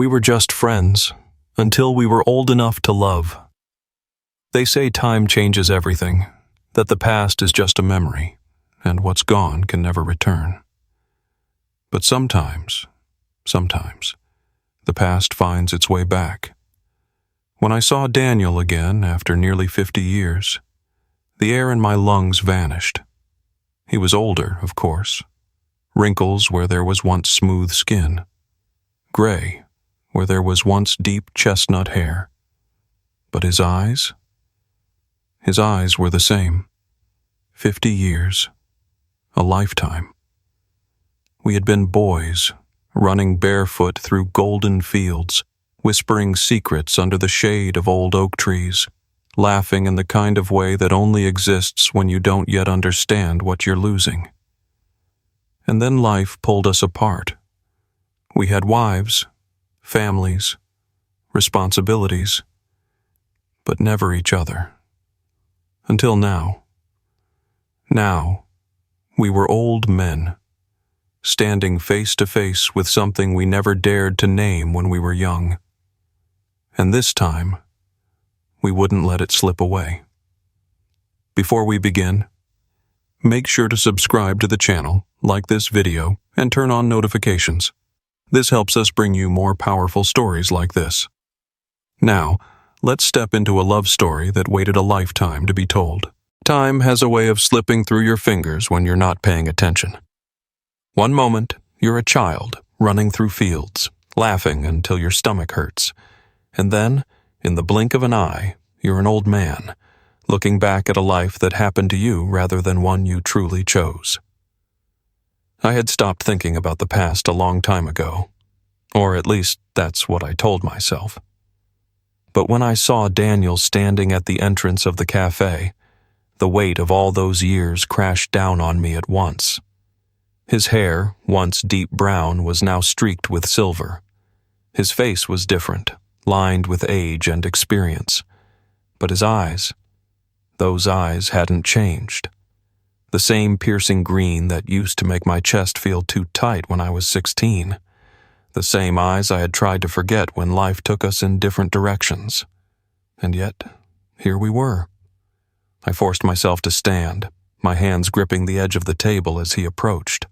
We were just friends, until we were old enough to love. They say time changes everything, that the past is just a memory, and what's gone can never return. But sometimes, the past finds its way back. When I saw Daniel again after nearly 50 years, the air in my lungs vanished. He was older, of course. Wrinkles where there was once smooth skin. Gray where there was once deep chestnut hair. But his eyes were the same. 50 years. A lifetime. We had been boys, running barefoot through golden fields, whispering secrets under the shade of old oak trees, laughing in the kind of way that only exists when you don't yet understand what you're losing. And then life pulled us apart. We had wives, families, responsibilities, but never each other. Until now. Now, we were old men, standing face to face with something we never dared to name when we were young. And this time, we wouldn't let it slip away. Before we begin, make sure to subscribe to the channel, like this video, and turn on notifications. This helps us bring you more powerful stories like this. Now, let's step into a love story that waited a lifetime to be told. Time has a way of slipping through your fingers when you're not paying attention. One moment, you're a child, running through fields, laughing until your stomach hurts. And then, in the blink of an eye, you're an old man, looking back at a life that happened to you rather than one you truly chose. I had stopped thinking about the past a long time ago, or at least that's what I told myself. But when I saw Daniel standing at the entrance of the cafe, the weight of all those years crashed down on me at once. His hair, once deep brown, was now streaked with silver. His face was different, lined with age and experience. But his eyes, those eyes hadn't changed. The same piercing green that used to make my chest feel too tight when I was 16. The same eyes I had tried to forget when life took us in different directions. And yet, here we were. I forced myself to stand, my hands gripping the edge of the table as he approached.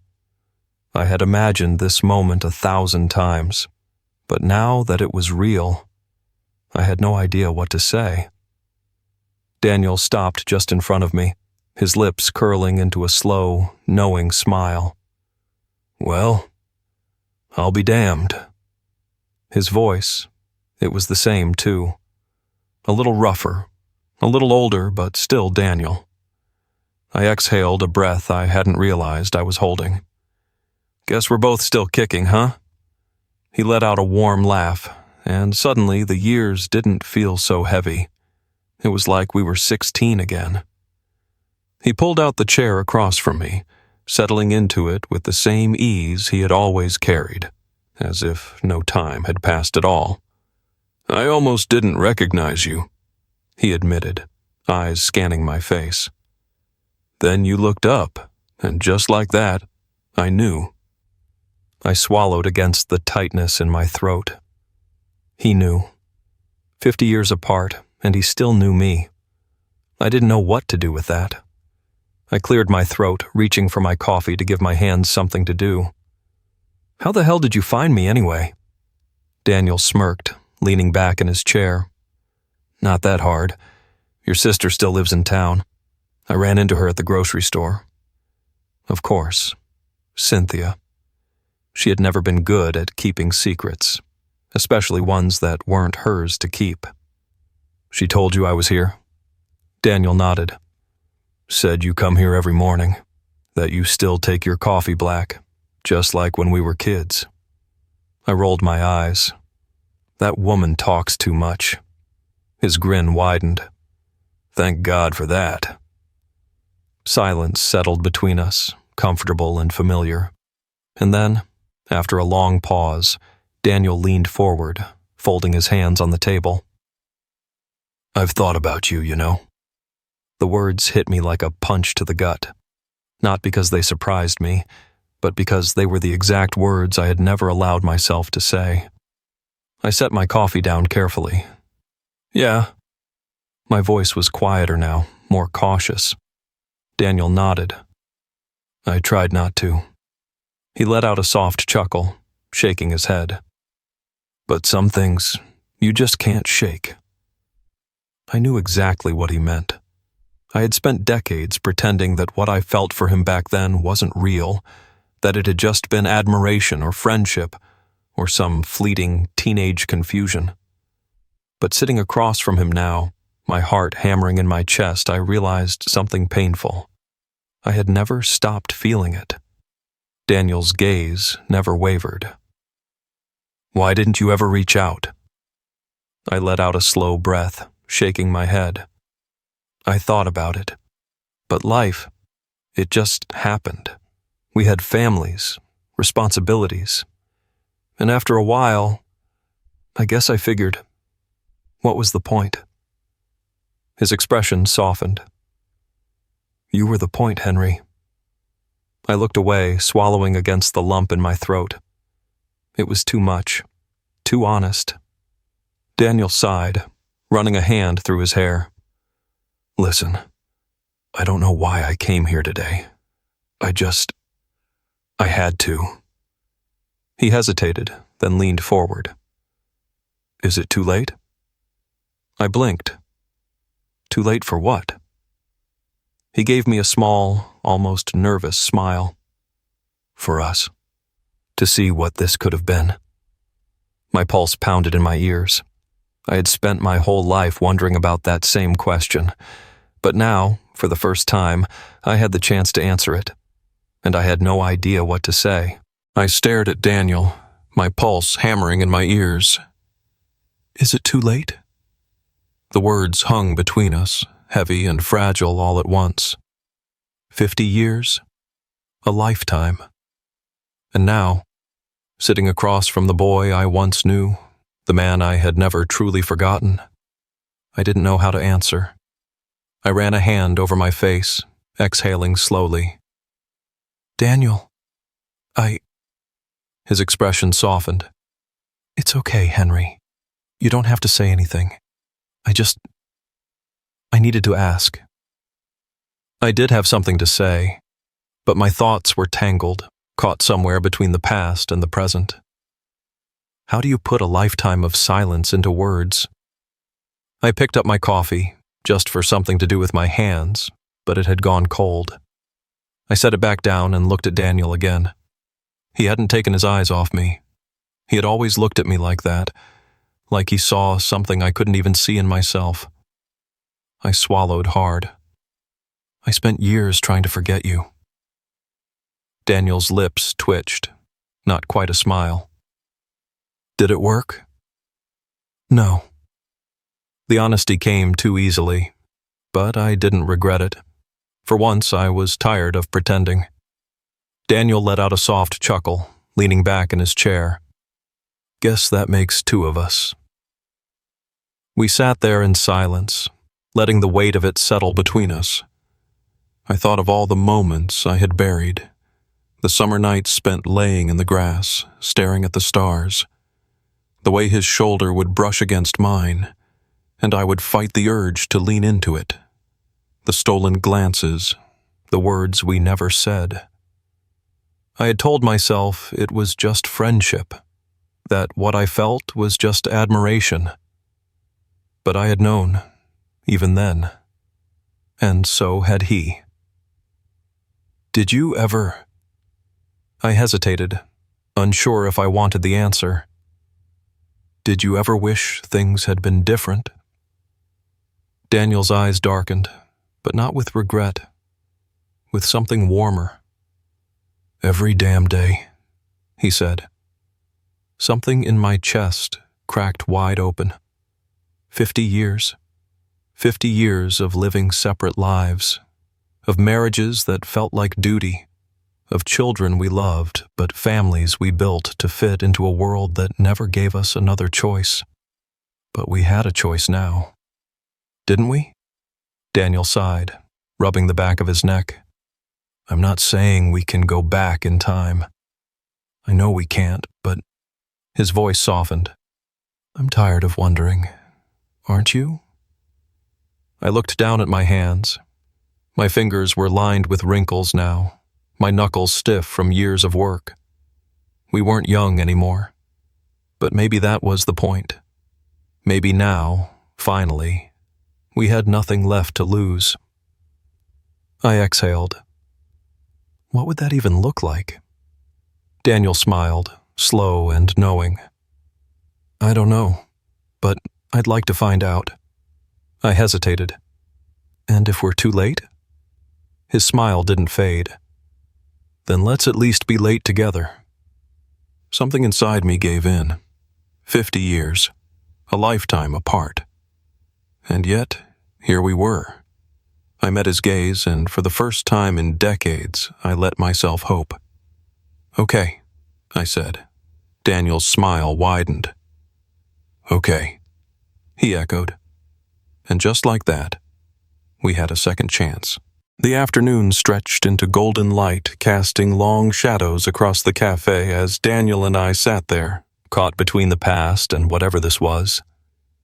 I had imagined this moment 1,000 times, but now that it was real, I had no idea what to say. Daniel stopped just in front of me, his lips curling into a slow, knowing smile. "Well, I'll be damned." His voice, it was the same too. A little rougher, a little older, but still Daniel. I exhaled a breath I hadn't realized I was holding. "Guess we're both still kicking, huh?" He let out a warm laugh, and suddenly the years didn't feel so heavy. It was like we were 16 again. He pulled out the chair across from me, settling into it with the same ease he had always carried, as if no time had passed at all. "I almost didn't recognize you," he admitted, eyes scanning my face. "Then you looked up, and just like that, I knew." I swallowed against the tightness in my throat. He knew. 50 years apart, and he still knew me. I didn't know what to do with that. I cleared my throat, reaching for my coffee to give my hands something to do. "How the hell did you find me anyway?" Daniel smirked, leaning back in his chair. "Not that hard. Your sister still lives in town. I ran into her at the grocery store." Of course, Cynthia. She had never been good at keeping secrets, especially ones that weren't hers to keep. "She told you I was here?" Daniel nodded. "Said you come here every morning, that you still take your coffee black, just like when we were kids." I rolled my eyes. "That woman talks too much." His grin widened. "Thank God for that." Silence settled between us, comfortable and familiar. And then, after a long pause, Daniel leaned forward, folding his hands on the table. "I've thought about you, you know." The words hit me like a punch to the gut, not because they surprised me, but because they were the exact words I had never allowed myself to say. I set my coffee down carefully. Yeah. My voice was quieter now, more cautious. Daniel nodded. I tried not to. He let out a soft chuckle, shaking his head. But some things you just can't shake. I knew exactly what he meant. I had spent decades pretending that what I felt for him back then wasn't real, that it had just been admiration or friendship, or some fleeting teenage confusion. But sitting across from him now, my heart hammering in my chest, I realized something painful. I had never stopped feeling it. Daniel's gaze never wavered. Why didn't you ever reach out? I let out a slow breath, shaking my head. I thought about it. But life, it just happened. We had families, responsibilities. And after a while, I guess I figured, what was the point? His expression softened. You were the point, Henry. I looked away, swallowing against the lump in my throat. It was too much, too honest. Daniel sighed, running a hand through his hair. Listen, I don't know why I came here today. I had to. He hesitated, then leaned forward. Is it too late? I blinked. Too late for what? He gave me a small, almost nervous smile. For us. To see what this could have been. My pulse pounded in my ears. I had spent my whole life wondering about that same question. But now, for the first time, I had the chance to answer it. And I had no idea what to say. I stared at Daniel, my pulse hammering in my ears. Is it too late? The words hung between us, heavy and fragile all at once. 50 years? A lifetime. And now, sitting across from the boy I once knew, the man I had never truly forgotten, I didn't know how to answer. I ran a hand over my face, exhaling slowly. Daniel, His expression softened. It's okay, Henry. You don't have to say anything. I needed to ask. I did have something to say, but my thoughts were tangled, caught somewhere between the past and the present. How do you put a lifetime of silence into words? I picked up my coffee, just for something to do with my hands, but it had gone cold. I set it back down and looked at Daniel again. He hadn't taken his eyes off me. He had always looked at me like that, like he saw something I couldn't even see in myself. I swallowed hard. I spent years trying to forget you. Daniel's lips twitched, not quite a smile. Did it work? No. The honesty came too easily, but I didn't regret it. For once, I was tired of pretending. Daniel let out a soft chuckle, leaning back in his chair. Guess that makes two of us. We sat there in silence, letting the weight of it settle between us. I thought of all the moments I had buried, the summer nights spent laying in the grass, staring at the stars, the way his shoulder would brush against mine, and I would fight the urge to lean into it, the stolen glances, the words we never said. I had told myself it was just friendship, that what I felt was just admiration. But I had known, even then, and so had he. Did you ever? I hesitated, unsure if I wanted the answer. Did you ever wish things had been different? Daniel's eyes darkened, but not with regret, with something warmer. Every damn day, he said. Something in my chest cracked wide open. 50 years. 50 years of living separate lives, of marriages that felt like duty, of children we loved, but families we built to fit into a world that never gave us another choice. But we had a choice now. Didn't we? Daniel sighed, rubbing the back of his neck. I'm not saying we can go back in time. I know we can't, but his voice softened. I'm tired of wondering. Aren't you? I looked down at my hands. My fingers were lined with wrinkles now, my knuckles stiff from years of work. We weren't young anymore. But maybe that was the point. Maybe now, finally, we had nothing left to lose. I exhaled. What would that even look like? Daniel smiled, slow and knowing. I don't know, but I'd like to find out. I hesitated. And if we're too late? His smile didn't fade. Then let's at least be late together. Something inside me gave in. 50 years, a lifetime apart. And yet, here we were. I met his gaze, and for the first time in decades, I let myself hope. Okay, I said. Daniel's smile widened. Okay, he echoed. And just like that, we had a second chance. The afternoon stretched into golden light, casting long shadows across the cafe as Daniel and I sat there, caught between the past and whatever this was.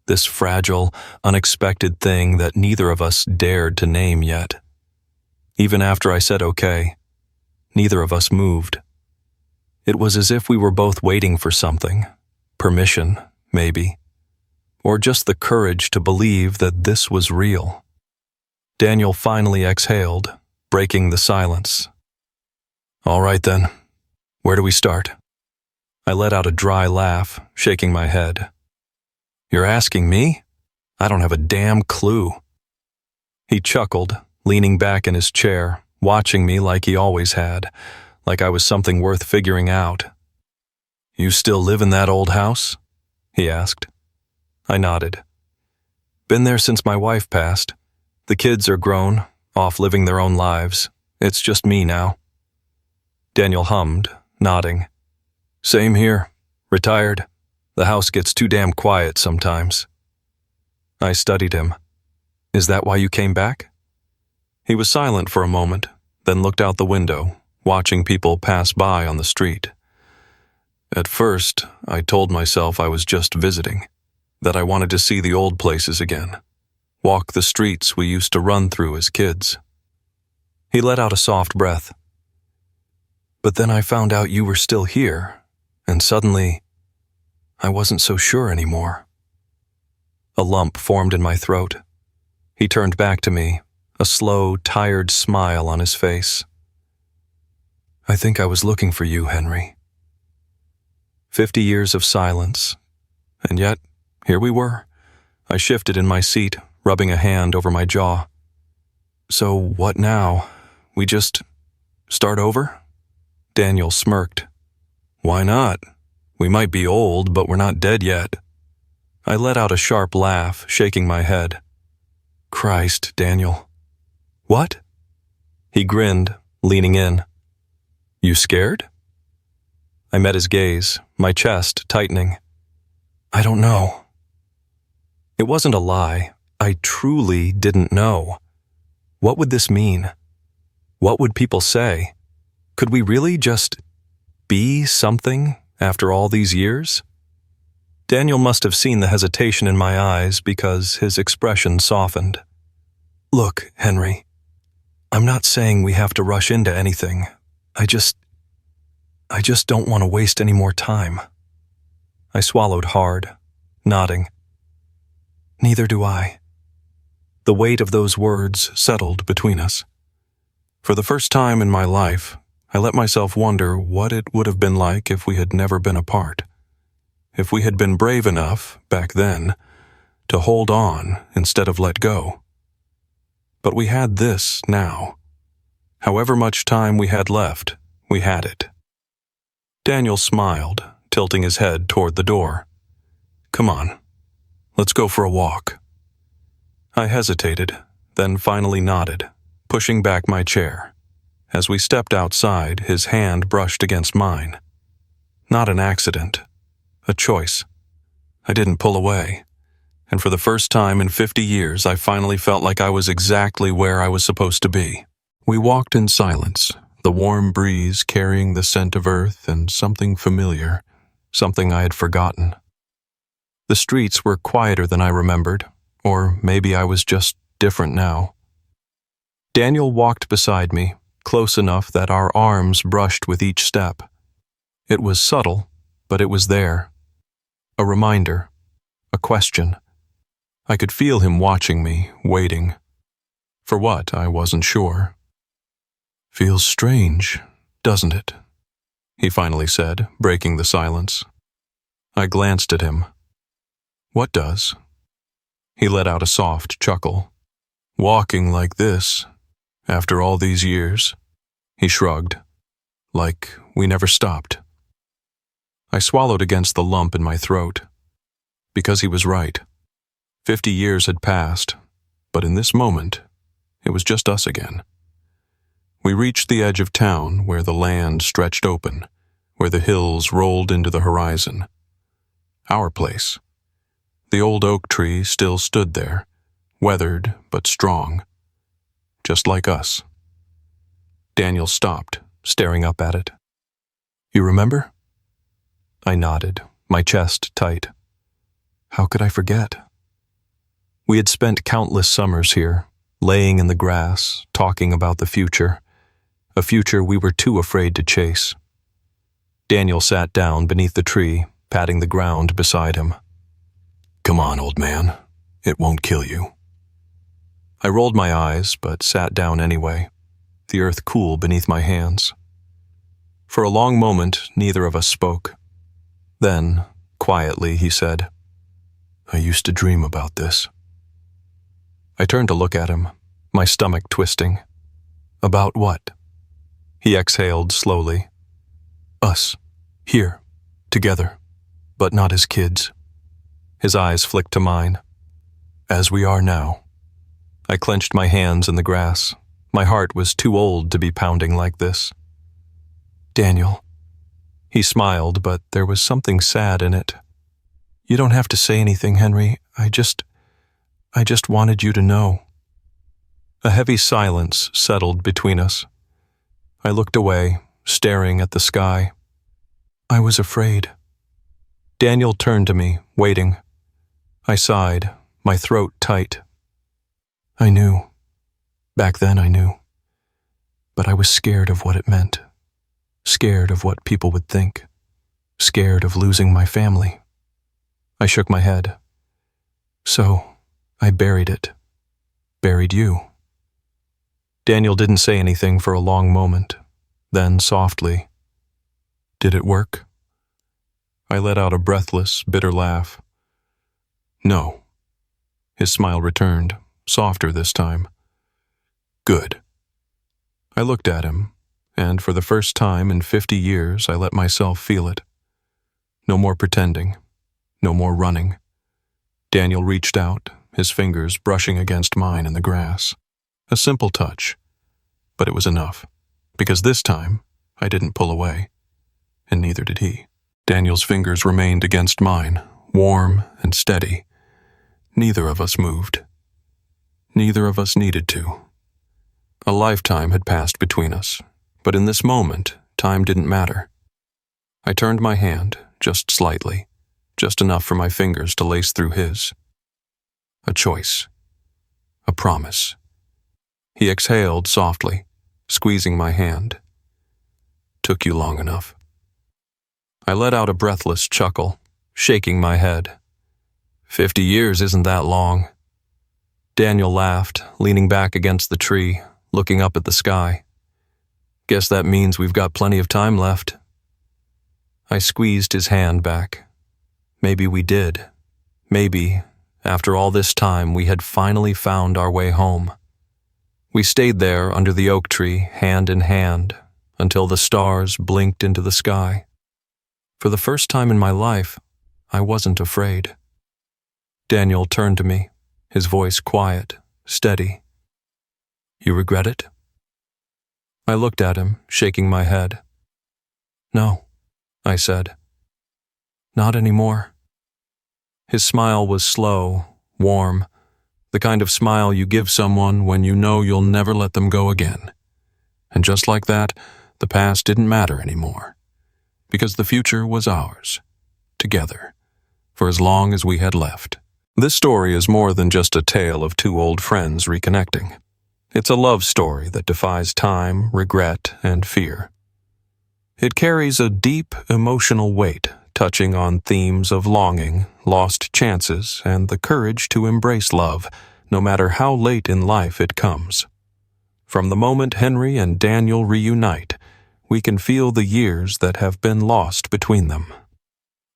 This fragile, unexpected thing that neither of us dared to name yet. Even after I said okay, neither of us moved. It was as if we were both waiting for something. Permission, maybe. Or just the courage to believe that this was real. Daniel finally exhaled, breaking the silence. All right then, where do we start? I let out a dry laugh, shaking my head. You're asking me? I don't have a damn clue. He chuckled, leaning back in his chair, watching me like he always had, like I was something worth figuring out. You still live in that old house? He asked. I nodded. Been there since my wife passed. The kids are grown, off living their own lives. It's just me now. Daniel hummed, nodding. Same here. Retired. The house gets too damn quiet sometimes. I studied him. Is that why you came back? He was silent for a moment, then looked out the window, watching people pass by on the street. At first, I told myself I was just visiting, that I wanted to see the old places again, walk the streets we used to run through as kids. He let out a soft breath. But then I found out you were still here, and suddenly, I wasn't so sure anymore. A lump formed in my throat. He turned back to me, a slow, tired smile on his face. I think I was looking for you, Henry. 50 years of silence, and yet, here we were. I shifted in my seat, rubbing a hand over my jaw. So what now? We just start over? Daniel smirked. Why not? We might be old, but we're not dead yet. I let out a sharp laugh, shaking my head. Christ, Daniel. What? He grinned, leaning in. You scared? I met his gaze, my chest tightening. I don't know. It wasn't a lie. I truly didn't know. What would this mean? What would people say? Could we really just be something after all these years? Daniel must have seen the hesitation in my eyes because his expression softened. Look, Henry, I'm not saying we have to rush into anything. I just don't want to waste any more time. I swallowed hard, nodding. Neither do I. The weight of those words settled between us. For the first time in my life, I let myself wonder what it would have been like if we had never been apart. If we had been brave enough, back then, to hold on instead of let go. But we had this now. However much time we had left, we had it. Daniel smiled, tilting his head toward the door. Come on, let's go for a walk. I hesitated, then finally nodded, pushing back my chair. As we stepped outside, his hand brushed against mine. Not an accident, a choice. I didn't pull away, and for the first time in 50 years, I finally felt like I was exactly where I was supposed to be. We walked in silence, the warm breeze carrying the scent of earth and something familiar, something I had forgotten. The streets were quieter than I remembered, or maybe I was just different now. Daniel walked beside me, close enough that our arms brushed with each step. It was subtle, but it was there. A reminder, a question. I could feel him watching me, waiting. For what, I wasn't sure. "Feels strange, doesn't it?" he finally said, breaking the silence. I glanced at him. "What does?" He let out a soft chuckle. "Walking like this, after all these years," he shrugged, "like we never stopped." I swallowed against the lump in my throat. Because he was right. 50 years had passed, but in this moment, it was just us again. We reached the edge of town where the land stretched open, where the hills rolled into the horizon. Our place. The old oak tree still stood there, weathered but strong, just like us. Daniel stopped, staring up at it. "You remember?" I nodded, my chest tight. How could I forget? We had spent countless summers here, laying in the grass, talking about the future, a future we were too afraid to chase. Daniel sat down beneath the tree, patting the ground beside him. "Come on, old man. It won't kill you." I rolled my eyes, but sat down anyway, the earth cool beneath my hands. For a long moment, neither of us spoke. Then, quietly, he said, "I used to dream about this." I turned to look at him, my stomach twisting. "About what?" He exhaled slowly. "Us, here, together, but not as kids." His eyes flicked to mine. "As we are now." I clenched my hands in the grass. My heart was too old to be pounding like this. "Daniel." He smiled, but there was something sad in it. "You don't have to say anything, Henry. I just wanted you to know." A heavy silence settled between us. I looked away, staring at the sky. "I was afraid." Daniel turned to me, waiting. I sighed, my throat tight. "I knew. Back then I knew. But I was scared of what it meant. Scared of what people would think. Scared of losing my family." I shook my head. "So, I buried it. Buried you." Daniel didn't say anything for a long moment. Then, softly, "Did it work?" I let out a breathless, bitter laugh. "No." His smile returned, softer this time. "Good." I looked at him, and for the first time in 50 years I let myself feel it. No more pretending. No more running. Daniel reached out, his fingers brushing against mine in the grass. A simple touch, but it was enough, because this time I didn't pull away, and neither did he. Daniel's fingers remained against mine, warm and steady. Neither of us moved. Neither of us needed to. A lifetime had passed between us, but in this moment, time didn't matter. I turned my hand, just slightly, just enough for my fingers to lace through his. A choice. A promise. He exhaled softly, squeezing my hand. "Took you long enough." I let out a breathless chuckle, shaking my head. 50 years isn't that long. Daniel laughed, leaning back against the tree, looking up at the sky. "Guess that means we've got plenty of time left." I squeezed his hand back. Maybe we did. Maybe, after all this time, we had finally found our way home. We stayed there under the oak tree, hand in hand, until the stars blinked into the sky. For the first time in my life, I wasn't afraid. Daniel turned to me, his voice quiet, steady. "You regret it?" I looked at him, shaking my head. "No," I said. "Not anymore." His smile was slow, warm, the kind of smile you give someone when you know you'll never let them go again. And just like that, the past didn't matter anymore, because the future was ours, together, for as long as we had left. This story is more than just a tale of two old friends reconnecting. It's a love story that defies time, regret, and fear. It carries a deep emotional weight, touching on themes of longing, lost chances, and the courage to embrace love, no matter how late in life it comes. From the moment Henry and Daniel reunite, we can feel the years that have been lost between them.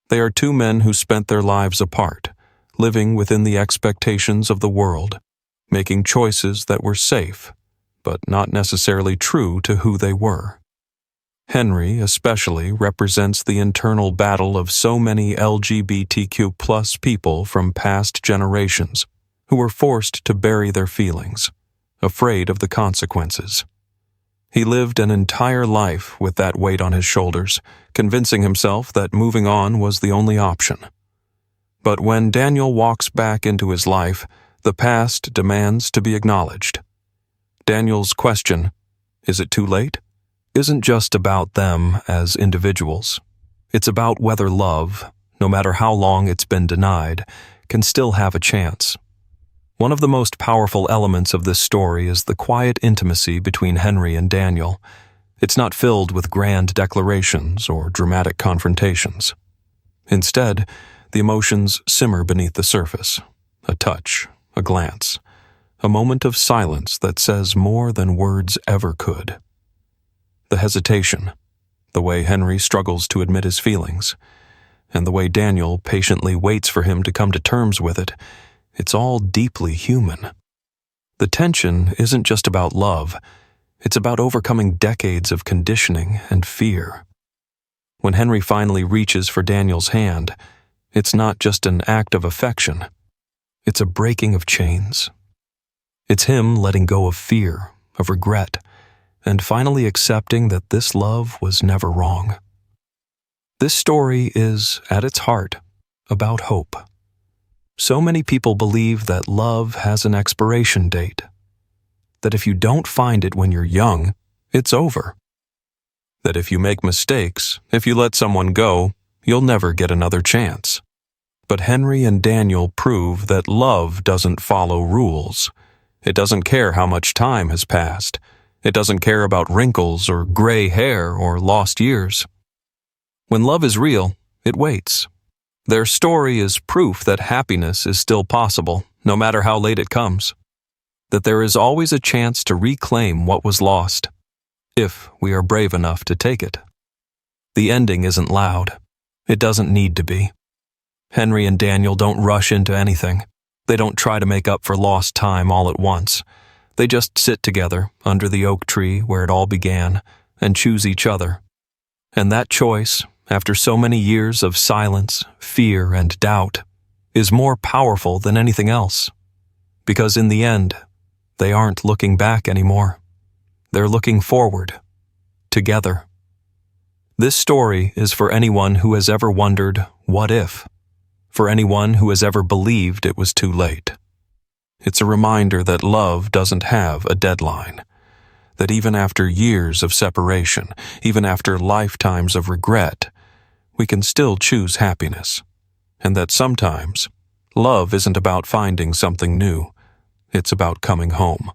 They are two men who spent their lives apart, living within the expectations of the world, making choices that were safe, but not necessarily true to who they were. Henry especially represents the internal battle of so many LGBTQ+ people from past generations who were forced to bury their feelings, afraid of the consequences. He lived an entire life with that weight on his shoulders, convincing himself that moving on was the only option. But when Daniel walks back into his life, the past demands to be acknowledged. Daniel's question, "Is it too late?" isn't just about them as individuals. It's about whether love, no matter how long it's been denied, can still have a chance. One of the most powerful elements of this story is the quiet intimacy between Henry and Daniel. It's not filled with grand declarations or dramatic confrontations. Instead, the emotions simmer beneath the surface. A touch, a glance, a moment of silence that says more than words ever could. The hesitation, the way Henry struggles to admit his feelings, and the way Daniel patiently waits for him to come to terms with it, it's all deeply human. The tension isn't just about love, it's about overcoming decades of conditioning and fear. When Henry finally reaches for Daniel's hand, it's not just an act of affection, it's a breaking of chains. It's him letting go of fear, of regret, and finally accepting that this love was never wrong. This story is, at its heart, about hope. So many people believe that love has an expiration date, that if you don't find it when you're young, it's over. That if you make mistakes, if you let someone go, you'll never get another chance. But Henry and Daniel prove that love doesn't follow rules. It doesn't care how much time has passed. It doesn't care about wrinkles or gray hair or lost years. When love is real, it waits. Their story is proof that happiness is still possible, no matter how late it comes. That there is always a chance to reclaim what was lost, if we are brave enough to take it. The ending isn't loud. It doesn't need to be. Henry and Daniel don't rush into anything. They don't try to make up for lost time all at once. They just sit together under the oak tree where it all began and choose each other. And that choice, after so many years of silence, fear, and doubt, is more powerful than anything else. Because in the end, they aren't looking back anymore. They're looking forward, together. This story is for anyone who has ever wondered, what if? For anyone who has ever believed it was too late. It's a reminder that love doesn't have a deadline. That even after years of separation, even after lifetimes of regret, we can still choose happiness. And that sometimes, love isn't about finding something new. It's about coming home.